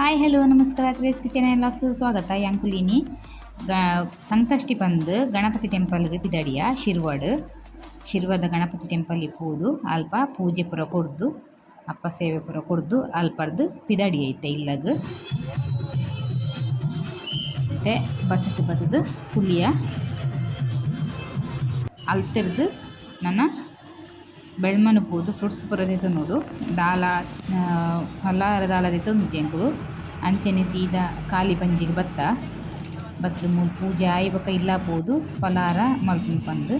Hi hello ನಮಸ್ಕಾರ craze kitchen and LOX ಸ್ವಾಗತ ಯಾಂಕುಲಿನಿ ಸಂಕಷ್ಟಿ ಬಂದು ಗಣಪತಿ ಟೆಂಪಲ್ಗೆ ಪಿದಡಿಯ ಶಿರ್ವದ ಗಣಪತಿ ಟೆಂಪಲ್ ಪೋದು ಅಲ್ಪ ಪೂಜೆ ಪುರ ಕೊಡ್ದು ಅಪ್ಪ ಸೇವೆ ಪುರ ಕೊಡ್ದು ಅಲ್ಪರ್ದು ಪಿದಡಿ ಐತೆ ಇಲ್ಲಗ ಮತ್ತೆ ಬಸಟ್ಟು ಬದದು ಪುಲಿಯ ಅಲ್ತಿರ್ದು ನನ್ನ ಬೆಳ್ಮನ ಪೋದು ಫ್ರೂಟ್ಸ್ ಪುರದೈತೆ ನೋಡು ದಾಲ ಫಲಾರ ದಾಲದೈತೆ ಒಂದು ಜಂಕುಳು ಅಂಚನೆ ಸೀದಾ ಖಾಲಿ ಪಂಜಿಗೆ ಬತ್ತು ಪೂಜೆ ಆಯ್ಬಕ ಇಲ್ಲ ಪೋದು ಫಲಾರ ಮಲ್ಪು ಪಂದು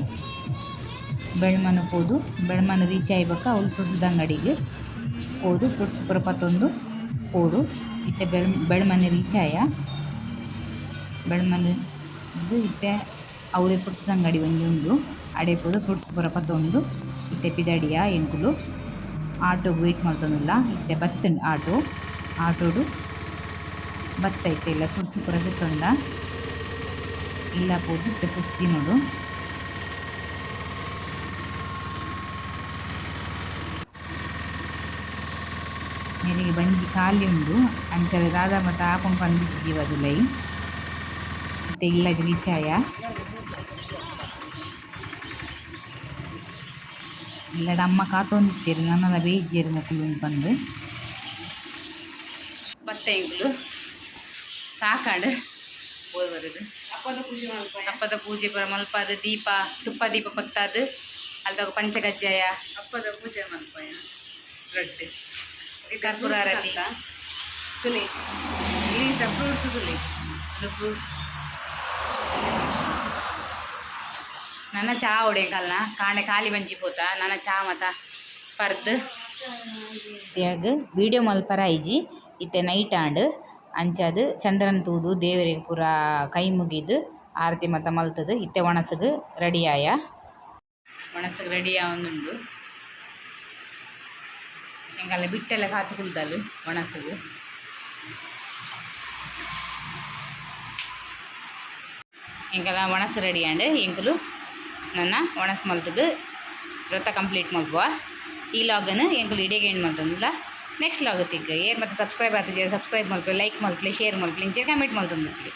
ಬೆಳ್ಮನ ಪೋದು ಬೆಳ್ಮನ ರೀಚ್ ಆಯ್ಬಕ ಅವ್ಲು ಫ್ರೂಟ್ಸ್ದ ಅಂಗಡಿಗೆ ಪೋದು ಫ್ರೂಟ್ಸ್ ಪುರ ಪತ್ತೊಂದು ಪೋಡು ಇತ್ತೆ ಬೆಳ್ಮನೆ ರೀಚ್ ಆಯ ಬೆಳ್ಮನ ಇತ್ತೆ ಅವಳೆ ಫ್ರೂಟ್ಸ್ದ ಅಂಗಡಿ ಒಂಜಿ ಉಂಡು ಅಡೆ ಪೋದು ಫ್ರೂಟ್ಸ್ ಪುರ ಪತ್ತೊಂದು ಇತ್ತೆ ಪಿದಡಿಯ ಎಂಕುಲು ಆಟೋಗೆ ವೆಯ್ಟ್ ಮಲ್ತೊಂದುಲ್ಲ ಇತ್ತೆ ಬತ್ತುಂಡು ಆಟೋಡು ಬತ್ತೈತೆ ಇಲ್ಲ ಫ್ರೂಟ್ಸ್ ಪೂರ ತಿತ್ತೊಂದ ಇಲ್ಲ ಪೋದು ಇತ್ತೆ ಫ್ರೂಟ್ಸ್ ತಿನ್ನೋಡು ಮೇಲಿಗೆ ಬಂಜಿ ಖಾಲಿ ಉಂಡು ಅಂಚಲ ದಾದ ಮತ ಆಪುಂಡು ಪಂದಿಜ್ಜಿ ಲೈ ಇತ್ತೆ ಇಲ್ಲಗೆ ರೀಚ್ ಆಯ ಇಲ್ಲಡ ಅಮ್ಮ ಕಾತೊಂದಿತ್ತೇರು ನನ್ನೆಲ್ಲ ಬೇಯ್ಜೇರು ಮಕ್ಕಳು ಬಂದು ಬತ್ತೆ ಇಂಗ್ಲು ಸಾಕಾಡು ಹೋಗಿ ಬರೋದು ಅಪ್ಪದ ಪೂಜೆ ಪುರ ಮಲ್ಪದು ದೀಪ ತುಪ್ಪ ದೀಪ ಪತ್ತಾದು ಅಲ್ದಾಗ ಪಂಚಗಜ್ಜಾಯ ಅಪ್ಪದ ಪೂಜೆ ಮಲ್ಪಾಯ ರೊಟ್ಟಿ ಕರ್ಪೂರ ಆರತಿ ತುಳಿ ಇಲ್ಲಿ ಫ್ರೂಟ್ಸ್ ತುಳಿ ಫ್ರೂಟ್ಸ್ ನನ್ನ ಚಾ ಹೊಡೆಯಕಲ್ನ ಕಾಂಡೆ ಖಾಲಿ ಬಂಜಿ ಪೋತ ನನ್ನ ಚಾ ಮತ ಪರ್ದು ತ್ಯಾಗ ವೀಡಿಯೋ ಮಲ್ಪರ ಐಜಿ ಇತ್ತೆ ನೈಟ್ ಆಂಡ್ ಅಂಚದು ಚಂದ್ರನ ತೂದು ದೇವರಿಗೆ ಪೂರ ಕೈ ಮುಗಿದು ಆರತಿ ಮತ ಮಲ್ತದು ಇತ್ತೆ ಒಣಸಗ್ ರೆಡಿ ಆಯ ಒಣಸಗ್ ರೆಡಿ ಆವೊಂದುಂಡು ಎಂಕಲ್ಲ ಬಿಟ್ಟೆಲ್ಲ ಕಾತು ಕುಲ್ದಲು ಒಣಸಗ್ ಎಂಕಲ್ಲ ಒಣಸು ರೆಡಿ ಆಂಡ್ ಎಂಕುಲು ನನ್ನ ಒಣಸ್ ಮಲ್ತದು ವ್ರತ ಕಂಪ್ಲೀಟ್ ಮಲ್ಪುವ ಈ ಲಾಗನ್ನು ಎಂಕುಲು ಇಡೀಗೆ ಎಂಡ್ ಮಲ್ತೊಂದಿಲ್ಲ ನೆಕ್ಸ್ಟ್ ಲಾಗ್ ತಿಕ್ಕ ಏರ್ ಮತ್ತು ಸಬ್ಸ್ಕ್ರೈಬ್ ಆಗ್ತಿದೆ ಸಬ್ಸ್ಕ್ರೈಬ್ ಮಲ್ಪೆ ಲೈಕ್ ಮಲ್ಪಲೆ ಶೇರ್ ಮಲ್ಪಲೆ ಇಂಚೆ ಕಮೆಂಟ್ ಮಲ್ತೊಂದಿರ್ಲಿ.